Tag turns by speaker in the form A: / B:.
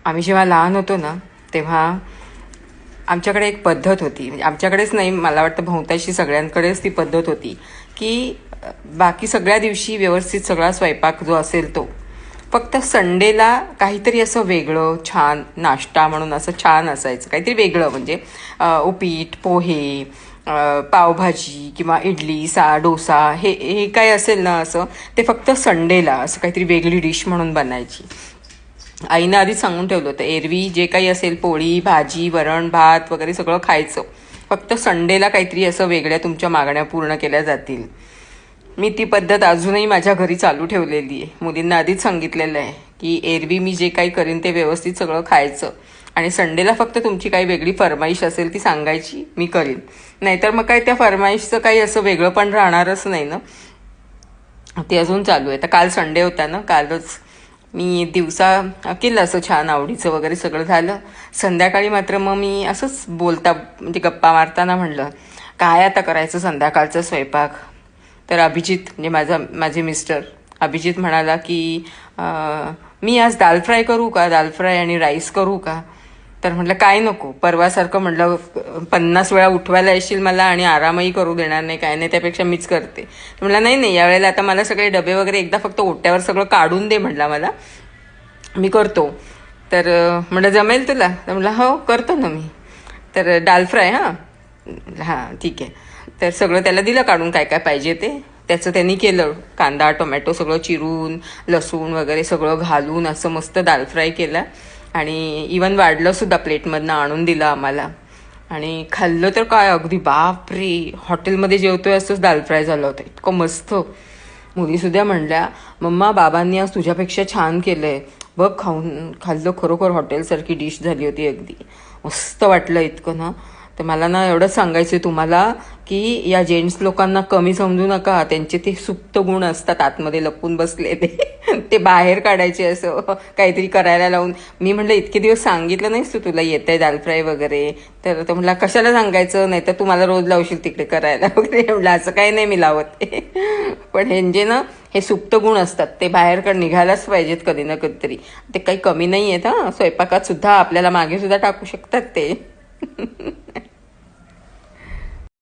A: आम्ही जेव्हा लहान होतो ना तेव्हा आमच्याकडे एक पद्धत होती, म्हणजे आमच्याकडेच नाही, मला वाटतं बहुतांशी सगळ्यांकडेच ती पद्धत होती की बाकी सगळ्या दिवशी व्यवस्थित सगळा स्वयंपाक जो असेल तो, फक्त संडेला काहीतरी असं वेगळं छान नाश्ता म्हणून असं छान असायचं, काहीतरी वेगळं म्हणजे उपीट, पोहे, पावभाजी किंवा इडली, डोसा, हे हे काय असेल ना असं, ते फक्त संडेला असं काहीतरी वेगळी डिश म्हणून बनायची. आईनं आधीच सांगून ठेवलं होतं, एरवी जे काही असेल पोळी भाजी वरण भात वगैरे सगळं खायचं, फक्त संडेला काहीतरी असं वेगळ्या तुमच्या मागण्या पूर्ण केल्या जातील. मी ती पद्धत अजूनही माझ्या घरी चालू ठेवलेली आहे. मुलींना आधीच सांगितलेलं आहे की एरवी मी जे काही करीन ते व्यवस्थित सगळं खायचं आणि संडेला फक्त तुमची काही वेगळी फरमाईश असेल ती सांगायची, मी करीन. नाहीतर मग काय त्या फरमाईशचं काही असं वेगळं पण राहणारच नाही ना. ते अजून चालू आहे. तर काल संडे होता ना, कालच मी दिवसा केलं असं छान आवडीचं वगैरे सगळं झालं. संध्याकाळी मात्र मग मी असंच बोलता म्हणजे गप्पा मारताना म्हणलं, काय आता करायचं संध्याकाळचं स्वयंपाक. तर अभिजित म्हणजे माझे मिस्टर अभिजित म्हणाला की मी आज दाल फ्राय करू का, दाल फ्राय आणि राईस करू का. तर म्हटलं काय नको, परवासारखं म्हटलं 50 वेळा उठवायला येशील मला आणि आरामही करू देणार नाही, काय नाही, त्यापेक्षा मीच करते. तर म्हटलं नाही नाही, यावेळेला आता मला सगळे डबे वगैरे एकदा फक्त ओट्यावर सगळं काढून दे म्हटलं मला, मी करतो. तर म्हटलं जमेल तुला. तर म्हटलं हो करतो ना मी. तर दाल फ्राय हां ठीक आहे. तर सगळं त्याला दिलं काढून काय काय पाहिजे ते, त्याचं त्यांनी केलं. कांदा टोमॅटो सगळं चिरून लसूण वगैरे सगळं घालून असं मस्त दाल फ्राय केला आणि इवन वाढलंसुद्धा, प्लेटमधनं आणून दिलं आम्हाला आणि खाल्लं. तर काय अगदी बाप रे, हॉटेलमध्ये जेवतोय असंच दाल फ्राय झालं होतं, इतकं मस्त. मुलीसुद्धा म्हणल्या, मम्मा बाबांनी आज तुझ्यापेक्षा छान केलं आहे बघ, खाल्लं, खरोखर हॉटेलसारखी डिश झाली होती, अगदी मस्त वाटलं इतकं ना. तर मला ना एवढंच सांगायचं आहे तुम्हाला की या जेंट्स लोकांना कमी समजू नका. त्यांचे ते सुप्त गुण असतात आतमध्ये लपून बसले, ते बाहेर काढायचे असं काहीतरी करायला लावून. मी म्हटलं इतके दिवस सांगितलं नाहीस तू, तुला येत आहे दाल फ्राय वगैरे. तर तो म्हटला कशाला सांगायचं, नाही तर तू मला रोज लावशील तिकडे करायला वगैरे. म्हटलं असं काही नाही मी लावत ते, पण हे ना हे सुप्त गुण असतात, ते बाहेर निघायलाच पाहिजेत कधी ना कधीतरी. ते काही कमी नाही आहेत हां, स्वयंपाकात सुद्धा आपल्याला मागे सुद्धा टाकू शकतात ते.